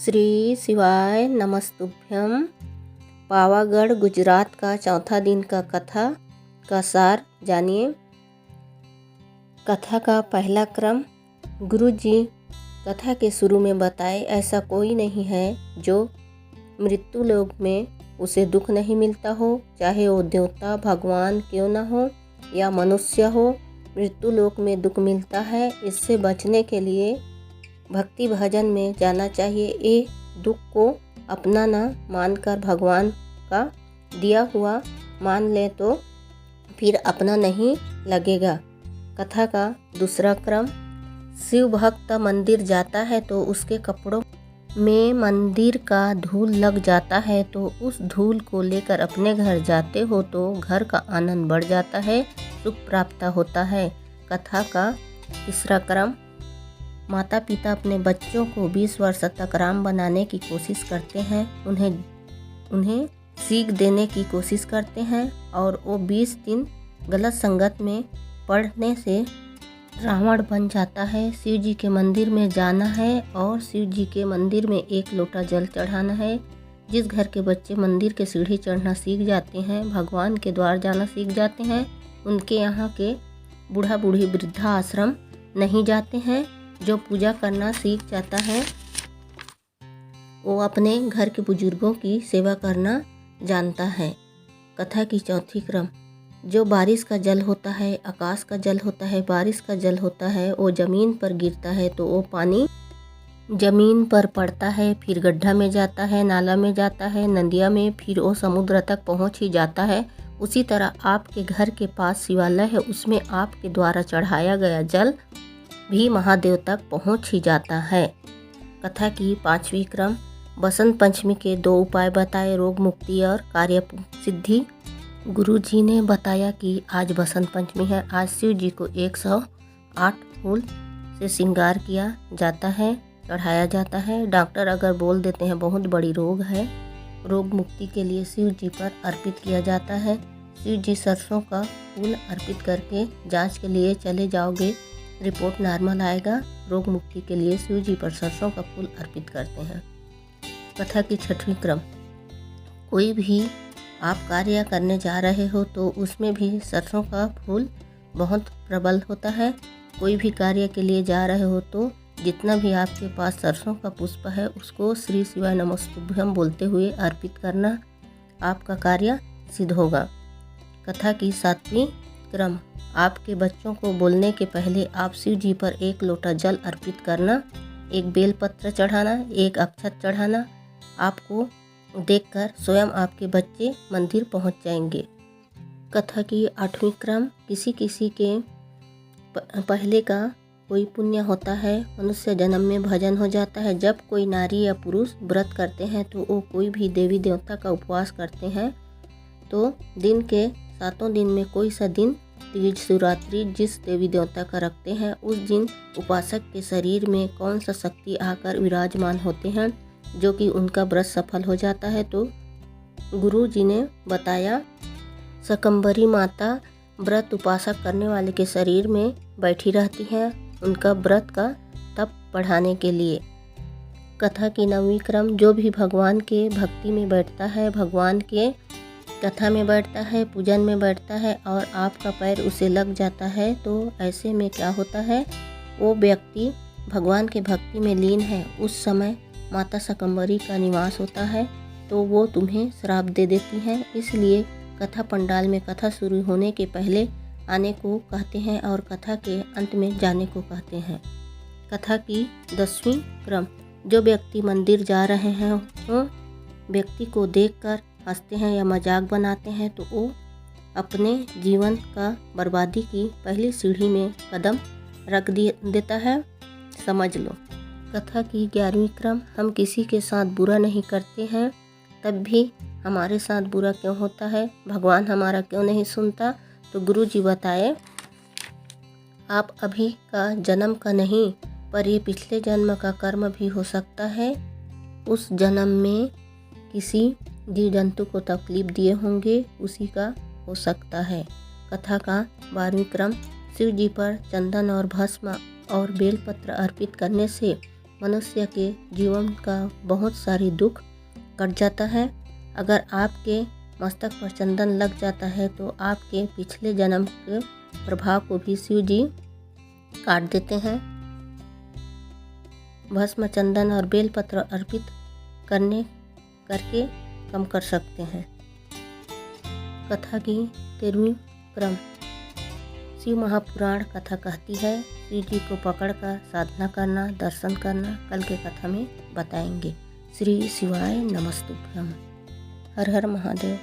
श्री शिवाय नमस्तुभ्यम। पावागढ़ गुजरात का चौथा दिन का कथा का सार जानिए। कथा का पहला क्रम। गुरु जी कथा के शुरू में बताए, ऐसा कोई नहीं है जो मृत्यु लोक में उसे दुख नहीं मिलता हो, चाहे वो देवता भगवान क्यों न हो या मनुष्य हो। मृत्यु लोक में दुख मिलता है। इससे बचने के लिए भक्ति भजन में जाना चाहिए। ये दुख को अपना न मानकर भगवान का दिया हुआ मान ले तो फिर अपना नहीं लगेगा। कथा का दूसरा क्रम। शिव भक्त मंदिर जाता है तो उसके कपड़ों में मंदिर का धूल लग जाता है, तो उस धूल को लेकर अपने घर जाते हो तो घर का आनंद बढ़ जाता है, सुख प्राप्त होता है। कथा का तीसरा क्रम। माता पिता अपने बच्चों को 20 वर्ष तक राम बनाने की कोशिश करते हैं, उन्हें सीख देने की कोशिश करते हैं और वो 20 दिन गलत संगत में पढ़ने से रावण बन जाता है। शिव जी के मंदिर में जाना है और शिव जी के मंदिर में 1 लोटा जल चढ़ाना है। जिस घर के बच्चे मंदिर के सीढ़ी चढ़ना सीख जाते हैं, भगवान के द्वार जाना सीख जाते हैं, उनके यहाँ के बूढ़ा बूढ़ी वृद्धा आश्रम नहीं जाते हैं। जो पूजा करना सीख जाता है वो अपने घर के बुजुर्गों की सेवा करना जानता है। कथा की चौथी क्रम। जो बारिश का जल होता है, आकाश का जल होता है, बारिश का जल होता है, वो ज़मीन पर गिरता है तो वो पानी ज़मीन पर पड़ता है, फिर गड्ढा में जाता है, नाला में जाता है, नदिया में, फिर वो समुद्र तक पहुंच ही जाता है। उसी तरह आपके घर के पास शिवालय है, उसमें आपके द्वारा चढ़ाया गया जल भी महादेव तक पहुंच ही जाता है। कथा की पांचवी क्रम। बसंत पंचमी के 2 उपाय बताए, रोग मुक्ति और कार्य सिद्धि। गुरु जी ने बताया कि आज बसंत पंचमी है। आज शिव जी को 108 फूल से श्रृंगार किया जाता है, चढ़ाया जाता है। डॉक्टर अगर बोल देते हैं बहुत बड़ी रोग है, रोग मुक्ति के लिए शिव जी पर अर्पित किया जाता है। शिव जी सरसों का फूल अर्पित करके जांच के लिए चले जाओगे, रिपोर्ट नॉर्मल आएगा। रोग मुक्ति के लिए शिव जी पर सरसों का फूल अर्पित करते हैं। कथा की छठवीं क्रम। कोई भी आप कार्य करने जा रहे हो तो उसमें भी सरसों का फूल बहुत प्रबल होता है। कोई भी कार्य के लिए जा रहे हो तो जितना भी आपके पास सरसों का पुष्प है उसको श्री शिवाय नमस्तुभ्यम बोलते हुए अर्पित करना, आपका कार्य सिद्ध होगा। कथा की 7वीं क्रम। आपके बच्चों को बोलने के पहले आप शिव जी पर 1 लोटा जल अर्पित करना, 1 बेलपत्र चढ़ाना, 1 अक्षत चढ़ाना। आपको देखकर स्वयं आपके बच्चे मंदिर पहुंच जाएंगे। कथा की 8वीं क्रम। किसी किसी के पहले का कोई पुण्य होता है, मनुष्य जन्म में भजन हो जाता है। जब कोई नारी या पुरुष व्रत करते हैं तो वो कोई भी देवी देवता का उपवास करते हैं, तो दिन के 7 दिन में कोई सा दिन तीज शिवरात्रि जिस देवी देवता का रखते हैं, उस दिन उपासक के शरीर में कौन सा शक्ति आकर विराजमान होते हैं जो कि उनका व्रत सफल हो जाता है। तो गुरु जी ने बताया, शकंभरी माता व्रत उपासक करने वाले के शरीर में बैठी रहती है, उनका व्रत का तप बढ़ाने के लिए। कथा की 9वीं क्रम। जो भी भगवान के भक्ति में बैठता है, भगवान के कथा में बैठता है, पूजन में बैठता है और आपका पैर उसे लग जाता है, तो ऐसे में क्या होता है, वो व्यक्ति भगवान के भक्ति में लीन है। उस समय माता शकंभरी का निवास होता है, तो वो तुम्हें श्राप दे देती हैं। इसलिए कथा पंडाल में कथा शुरू होने के पहले आने को कहते हैं और कथा के अंत में जाने को कहते हैं। कथा की 10वीं क्रम। जो व्यक्ति मंदिर जा रहे हैं वो व्यक्ति को देखकर हंसते हैं या मजाक बनाते हैं तो वो अपने जीवन का बर्बादी की पहली सीढ़ी में कदम रख देता है, समझ लो। कथा की 11वीं क्रम। हम किसी के साथ बुरा नहीं करते हैं, तब भी हमारे साथ बुरा क्यों होता है, भगवान हमारा क्यों नहीं सुनता। तो गुरु जी बताए, आप अभी का जन्म का नहीं पर ये पिछले जन्म का कर्म भी हो सकता है। उस जन्म में किसी जीव जंतु को तकलीफ दिए होंगे, उसी का हो सकता है। कथा का 12वीं क्रम। शिव जी पर चंदन और भस्म और बेलपत्र अर्पित करने से मनुष्य के जीवन का बहुत सारी दुख कट जाता है। अगर आपके मस्तक पर चंदन लग जाता है तो आपके पिछले जन्म के प्रभाव को भी शिव जी काट देते हैं। भस्म, चंदन और बेलपत्र अर्पित करके कम कर सकते हैं। कथा की 13वीं क्रम। शिव महापुराण कथा कहती है, शिव जी को पकड़कर साधना करना, दर्शन करना कल के कथा में बताएंगे। श्री शिवाय नमस्तुभ्यम। हर हर महादेव।